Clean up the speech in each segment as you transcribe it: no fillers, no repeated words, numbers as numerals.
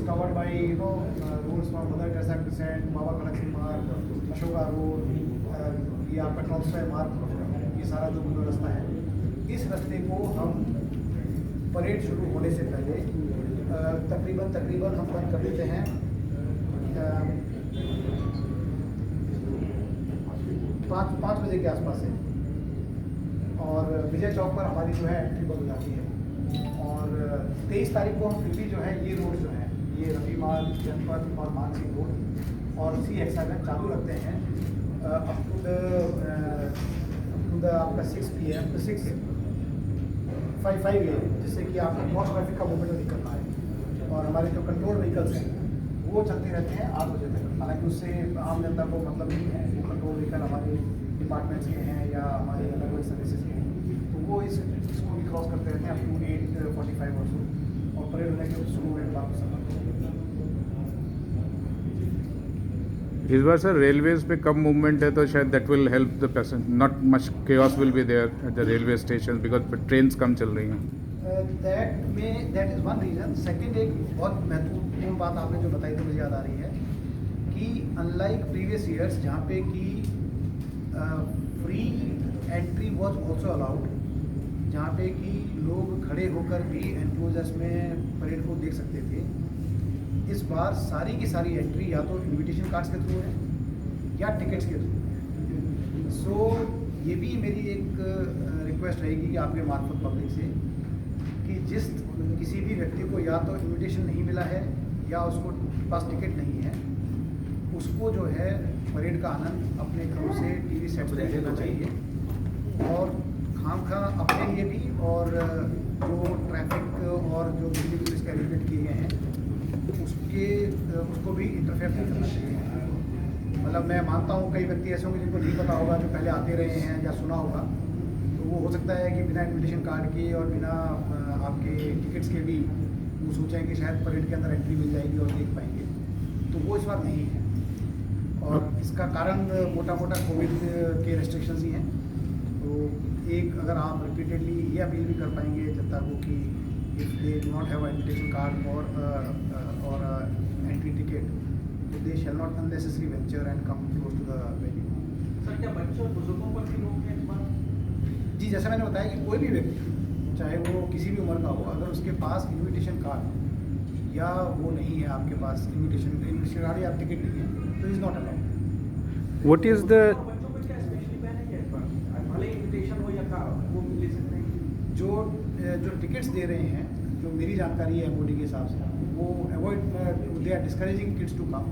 covered by roads from Mother Teresa Crescent, Baba Khadak Singh Marg, Ashoka Road, ये आपका Tolstoy मार्ग, ये सारा जो रास्ता है, इस रास्ते को हम परेड शुरू होने से पहले तकरीबन हम बंद कर देते हैं 5 बजे के आसपास से, और विजय चौक पर हमारी जो है एंट्री बंद हो जाती है। और 23 तारीख को हम फिर भी जो है ये रोड जो है, ये रफी मार्ग, जनपद और मानसिंह रोड और सी एक्साइलेंट चालू रखते हैं अप टू द आपका 6 PM to 5 AM, जिससे कि आपको बहुत ट्रैफिक का मूवमेंट में दिक्कत ना आए। और हमारे जो कंट्रोल व्हीकल्स हैं वो चलते रहते हैं 8 बजे तक। हालांकि उससे आम जनता को मतलब नहीं है, वो कंट्रोल व्हीकल हमारे डिपार्टमेंट्स के हैं या हमारे अलग अलग सर्विसेज के हैं, तो वो इसको भी क्रॉस करते रहते हैं अप टू 8:45 और सो, और परेड होने के शुरू होने के बाद इस बार सर रेलवेज पे कम मूवमेंट है तो शायद that will help the passenger, not much chaos will be there at the railway station because trains कम चल रही हैं। That is one reason. Second, एक बहुत महत्वपूर्ण बात आपने जो बताई तो मुझे याद आ रही है कि अनलाइक प्रीवियस ईयर्स जहाँ पे कि free entry was also allowed, जहाँ पे कि लोग खड़े होकर भी एनक्लोजर्स में परेड को देख सकते थे, इस बार सारी की सारी एंट्री या तो इनविटेशन कार्ड्स के थ्रू है या टिकट्स के थ्रू है। सो ये भी मेरी एक रिक्वेस्ट रहेगी कि आपके मार्फत पब्लिक से कि किसी भी व्यक्ति को या तो इनविटेशन नहीं मिला है या उसको पास टिकट नहीं है, उसको जो है परेड का आनंद अपने घरों से टीवी सेट से लेना चाहिए, और खामखा अपने लिए भी और जो ट्रैफिक और जो बिजली पुलिस के अरेंजमेंट किए गए हैं उसको भी इंटरफेयर नहीं करना चाहिए। मतलब मैं मानता हूँ कई व्यक्ति ऐसे होंगे जिनको नहीं पता होगा, जो पहले आते रहे हैं या सुना होगा, तो वो हो सकता है कि बिना इनविटेशन कार्ड के और बिना आपके टिकट्स के भी वो सोचें कि शायद परेड के अंदर एंट्री मिल जाएगी और देख पाएंगे, तो वो इस बार नहीं है। और इसका कारण मोटा मोटा कोविड के रेस्ट्रिक्शंस ही हैं। तो एक अगर आप रिपीटेडली ये अपील भी कर पाएंगे जनता को कि if they do not have an invitation card or entry ticket, so they shall not unnecessarily venture and come close to the venue. Sir, क्या बच्चों और बुजुर्गों पर भी रोक है इस बार? जी, जैसा मैंने बताया कि कोई भी व्यक्ति चाहे वो किसी भी उम्र का हो, अगर उसके पास इनविटेशन कार्ड या वो नहीं है, आपके पास इनविटेशन कार्ड या टिकट नहीं है, तो is not allowed. What is the बच्चों पर क्या स्पेशली बैन है क्या इस बार? भले इनविटेशन हो या वो ले सकते हैं? जो टिकट्स दे रहे हैं, जो मेरी जानकारी है MOD के हिसाब से, वो avoid they are discouraging kids to come,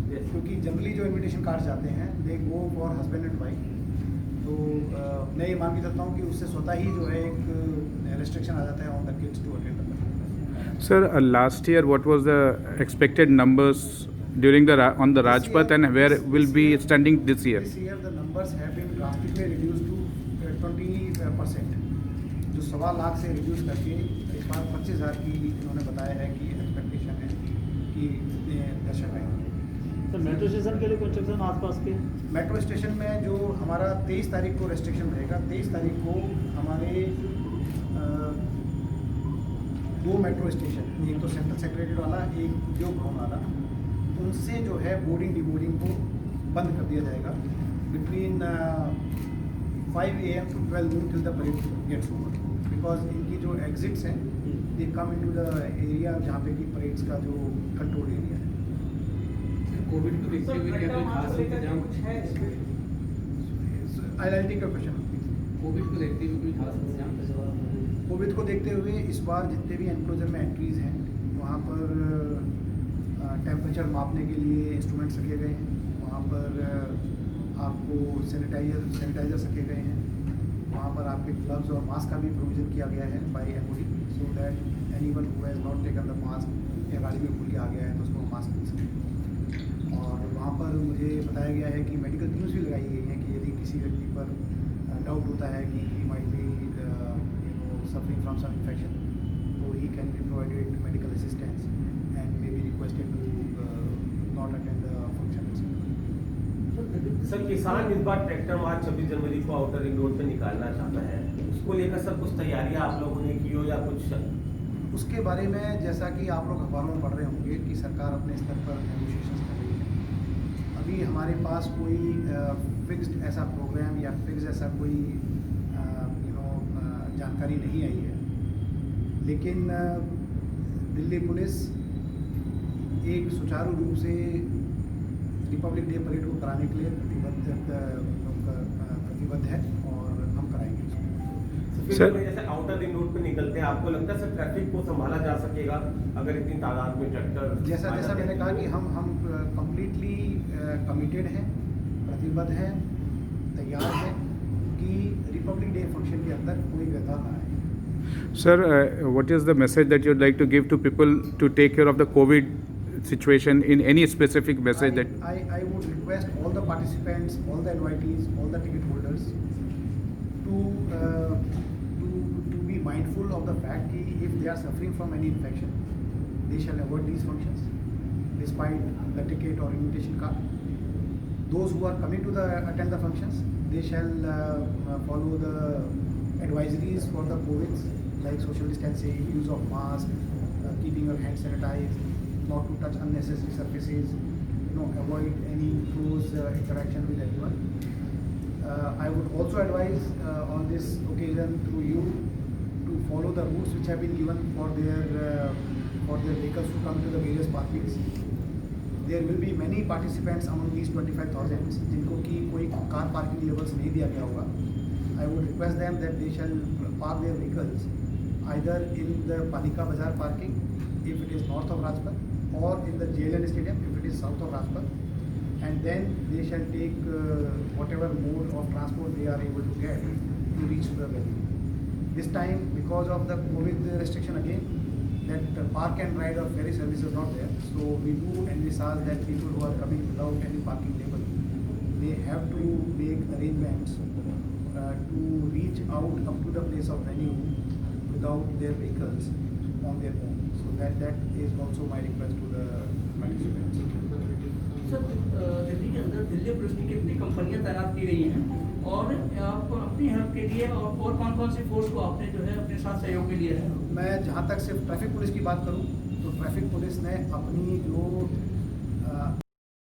क्योंकि जनरली जो इनविटेशन कार्ड जाते हैं they go for husband and wife. तो मैं ये मान के चलता हूँ कि उससे स्वतः ही जो है एक रेस्ट्रिक्शन आ जाता है on the kids to attend the parade. Sir, last year, what was the expected numbers during the on the Rajpath, and where will be standing this year? This year the numbers have been drastically reduced to 20%, जो 1.25 लाख से reduce करके इस बार 25,000 की इन्होंने बताया है कि expectation है कि दर्शक आएंगे। सर, मेट्रो स्टेशन के लिए कंस्ट्रक्शन आसपास के मेट्रो स्टेशन में जो हमारा 23 तारीख को रेस्ट्रिक्शन रहेगा, 23 तारीख को हमारे 2 मेट्रो स्टेशन, एक तो सेंट्रल सेक्रेटरी वाला, एक उद्योग भवन वाला, उनसे जो है बोर्डिंग डिबोर्डिंग को बंद कर दिया जाएगा between 5 AM to 12 noon till the parade gets over, because इनकी जो एग्जिट्स हैं दे कम इनटू द एरिया जहाँ पे कि परेड्स का जो कंट्रोल एरिया है। कोविड को देखते हुए क्या कोई खास इंतजाम? कुछ है specially? I take your question. Covid को देखते हुए कोई खास इंतजाम? कोविड को देखते हुए इस बार जितने भी एनक्लोजर में एंट्रीज़ हैं वहाँ पर टेम्परेचर मापने के लिए इंस्ट्रूमेंट्स रखे गए हैं, वहाँ पर आपको सैनिटाइजर रखे गए हैं, वहाँ पर आपके ग्लव्स और मास्क का भी प्रोविजन किया गया है by MOD, so that anyone who has not taken the mask या गाड़ी में भूल के आ गया है तो उसको मास्क मिल सके। और वहाँ पर मुझे बताया गया है कि मेडिकल टीम्स भी लगाई गई हैं कि यदि किसी व्यक्ति पर डाउट होता है कि he might be suffering from some infection, so he can be provided medical assistance and may be requested to not attend the function. Sir, किसान इस बार ट्रैक्टर मार्च 26 जनवरी को आउटर रिंग रोड पे निकालना चाहता है, उसको लेकर सर कुछ तैयारियां आप लोगों ने की हो या कुछ उसके बारे में जैसा कि आप लोग अखबारों में पढ़ रहे होंगे कि सरकार अपने स्तर पर नेगोशिएशन कर रही है। अभी हमारे पास कोई फिक्स्ड ऐसा प्रोग्राम या फिक्स ऐसा कोई जानकारी नहीं आई है, लेकिन दिल्ली पुलिस एक सुचारू रूप से रिपब्लिक डे परेड को कराने के लिए प्रतिबद्ध है और हम कराएंगे उसको। सर जैसे आउटर रिंग रोड पे निकलते हैं, आपको लगता है सर ट्रैफिक को संभाला जा सकेगा अगर इतनी तादाद में ट्रैक्टर जैसा मैंने कहा कि हम कंप्लीटली कमिटेड हैं, प्रतिबद्ध हैं, तैयार हैं कि रिपब्लिक डे फंक्शन के अंदर कोई व्यथा ना आए। Sir, what is the message that you'd like to give to people to take care of the COVID situation in any specific message that... I would request all the participants, all the invitees, all the ticket holders to be mindful of the fact that if they are suffering from any infection, they shall avoid these functions despite the ticket or invitation card. Those who are coming to attend the functions, they shall follow the advisories for the COVIDs like social distancing, use of mask, keeping your hands sanitized, not to touch unnecessary surfaces, avoid any close interaction with anyone. I would also advise on this occasion through you to follow the routes which have been given for their vehicles to come to the various parkings. There will be many participants among these 25,000 जिनको कि कोई car parking levels नहीं दिया गया होगा. I would request them that they shall park their vehicles either in the Panika Bazaar parking if it is north of Rajpath, or in the JLN Stadium if it is south of Rajpath, and then they shall take whatever mode of transport they are able to get to reach the venue. This time, because of the COVID restriction again, that park and ride or ferry service is not there, so we do envisage that people who are coming without any parking label, they have to make arrangements to reach out up to the place of venue without their vehicles on their own. So that is also my request to the participants. Sir Delhi के अंदर Delhi police की कितनी कंपनियां तैनात की गई हैं और आप अपनी हेल्प के लिए और कौन कौन सी फोर्स को आपने जो है अपने साथ सहयोग के लिए है? मैं जहाँ तक सिर्फ ट्रैफिक पुलिस की बात करूँ तो ट्रैफिक पुलिस ने अपनी जो